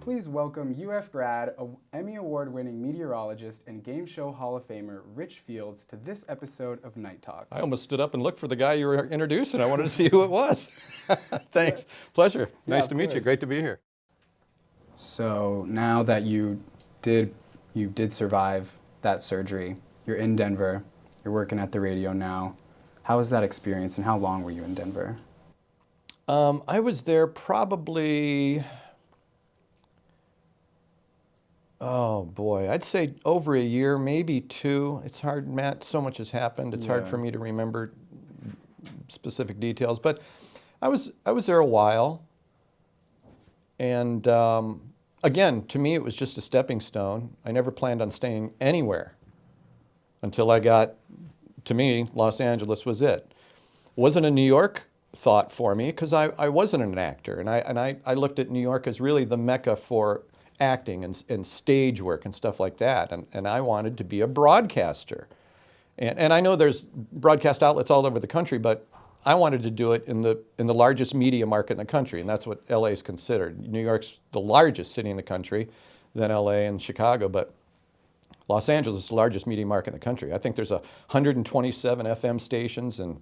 please welcome UF grad, Emmy Award-winning meteorologist, and Game Show Hall of Famer Rich Fields to this episode of Night Talks. I almost stood up and looked for the guy you were introducing. I wanted to see who it was. Thanks. Pleasure. Nice to meet you. Great to be here. So now that you did survive that surgery, you're in Denver, you're working at the radio now. How was that experience and how long were you in Denver? I was there probably, oh boy, I'd say over a year, maybe two. It's hard, Matt, so much has happened. It's hard for me to remember specific details, but I was there a while. And again, to me, it was just a stepping stone. I never planned on staying anywhere until I got, to me, Los Angeles was it. Wasn't a New York thought for me because I wasn't an actor, and I looked at New York as really the mecca for acting and stage work and stuff like that, and I wanted to be a broadcaster. And I know there's broadcast outlets all over the country, but I wanted to do it in the largest media market in the country, and that's what LA is considered. New York's the largest city in the country, then LA and Chicago, but Los Angeles is the largest media market in the country. I think there's 127 FM stations and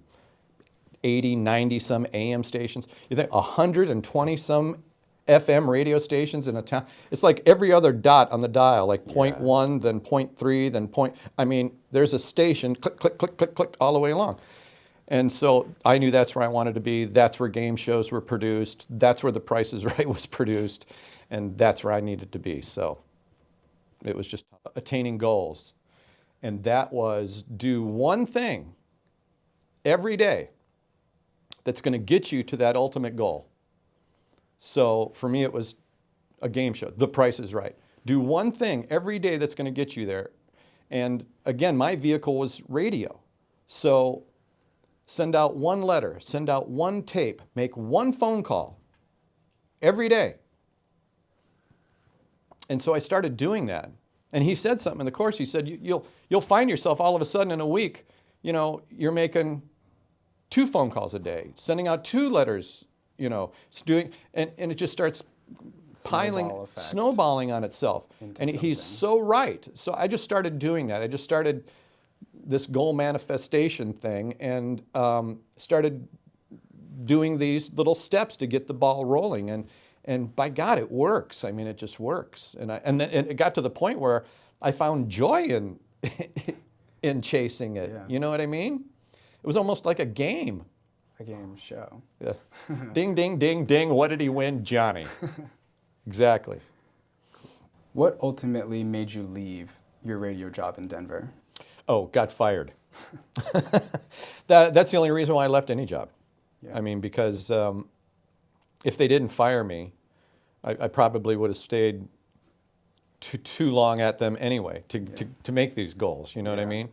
80, 90 some AM stations. You think 120 some FM radio stations in a town? It's like every other dot on the dial, like point one, then point three, then point. I mean, there's a station, click, click, click, click, click, all the way along. And so I knew that's where I wanted to be. That's where game shows were produced. That's where The Price is Right was produced. And that's where I needed to be. So it was just attaining goals. And that was do one thing every day that's going to get you to that ultimate goal. So for me, it was a game show, The Price is Right. Do one thing every day that's going to get you there. And again, my vehicle was radio. So send out one letter, send out one tape, make one phone call every day. And so I started doing that. And he said something in the course. He said, you'll find yourself all of a sudden in a week, you're making 2 phone calls a day, sending out 2 letters, it's doing, and it just starts snowballing on itself. And he's so right. So I just started doing that. I just started this goal manifestation thing and started doing these little steps to get the ball rolling. And by God, it works. I mean, it just works. And then it got to the point where I found joy in chasing it. Yeah. You know what I mean? It was almost like a game. A game show. Yeah. Ding, ding, ding, ding. What did he win? Johnny. Exactly. What ultimately made you leave your radio job in Denver? Oh, got fired. That's the only reason why I left any job. Yeah. I mean, because if they didn't fire me, I probably would have stayed too long at them anyway to make these goals. You know what I mean?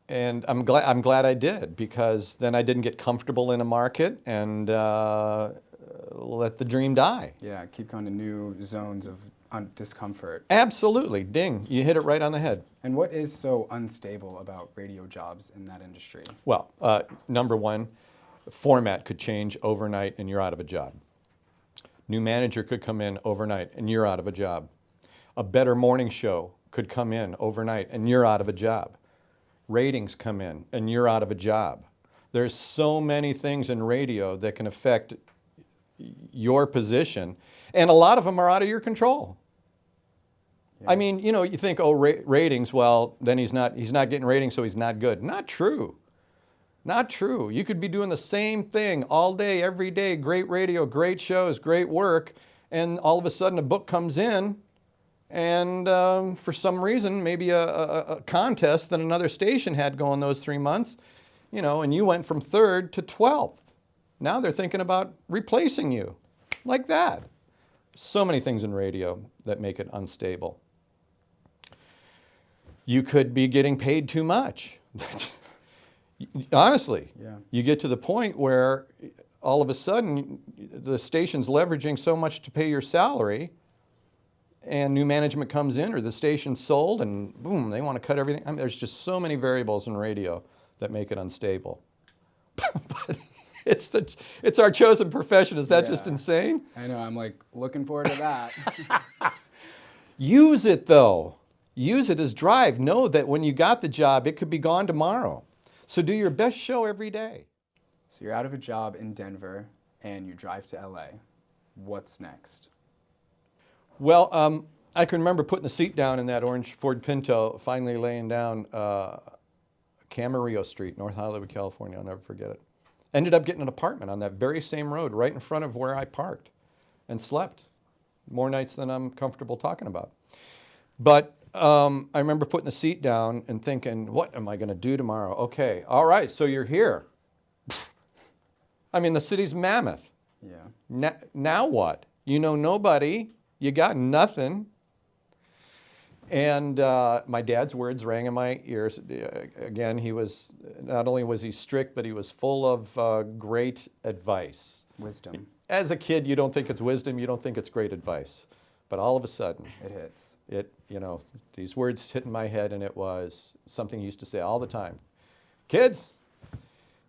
And I'm glad I did, because then I didn't get comfortable in a market and let the dream die. Yeah, keep going to new zones of discomfort. Absolutely. Ding. You hit it right on the head. And what is so unstable about radio jobs in that industry? Well, number one, format could change overnight and you're out of a job. New manager could come in overnight and you're out of a job. A better morning show could come in overnight and you're out of a job. Ratings come in and you're out of a job. There's so many things in radio that can affect your position, and a lot of them are out of your control. Yeah. I mean, you think, ratings, well, then he's not getting ratings, so he's not good. Not true. Not true. You could be doing the same thing all day, every day, great radio, great shows, great work, and all of a sudden a book comes in, and for some reason, maybe a contest that another station had going those 3 months, and you went from 3rd to 12th. Now they're thinking about replacing you, like that. So many things in radio that make it unstable. You could be getting paid too much. Honestly, You get to the point where all of a sudden the station's leveraging so much to pay your salary, and new management comes in, or the station's sold, and boom, they want to cut everything. I mean, there's just so many variables in radio that make it unstable. But it's our chosen profession. Is that just Yeah. insane? I know. I'm like looking forward to that. Use it though. Use it as drive. Know that when you got the job, it could be gone tomorrow. So do your best show every day. So you're out of a job in Denver and you drive to LA. What's next? Well, I can remember putting the seat down in that orange Ford Pinto, finally laying down Camarillo Street, North Hollywood, California. I'll never forget it. Ended up getting an apartment on that very same road, right in front of where I parked, and slept more nights than I'm comfortable talking about. But I remember putting the seat down and thinking, what am I going to do tomorrow? Okay, all right, so you're here. I mean, the city's mammoth. Yeah. Now what? You know nobody. You got nothing. And my dad's words rang in my ears. Again, he was, not only was he strict, but he was full of great advice. Wisdom. As a kid, you don't think it's wisdom, you don't think it's great advice. But all of a sudden, It hits. these words hit in my head, and it was something he used to say all the time. Kids,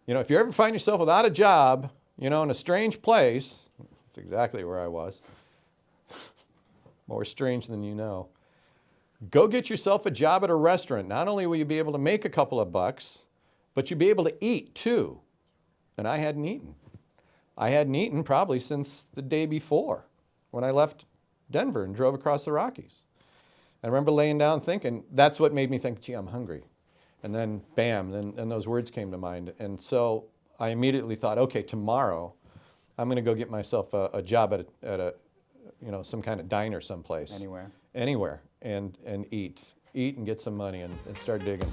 if you ever find yourself without a job, in a strange place, that's exactly where I was, more strange than you know, go get yourself a job at a restaurant. Not only will you be able to make a couple of bucks, but you'll be able to eat too. And I hadn't eaten. I hadn't eaten probably since the day before when I left Denver and drove across the Rockies. I remember laying down thinking, that's what made me think, gee, I'm hungry. And then bam, then those words came to mind. And so I immediately thought, okay, tomorrow I'm going to go get myself a job at a some kind of diner someplace. Anywhere. Anywhere, and eat and get some money and start digging.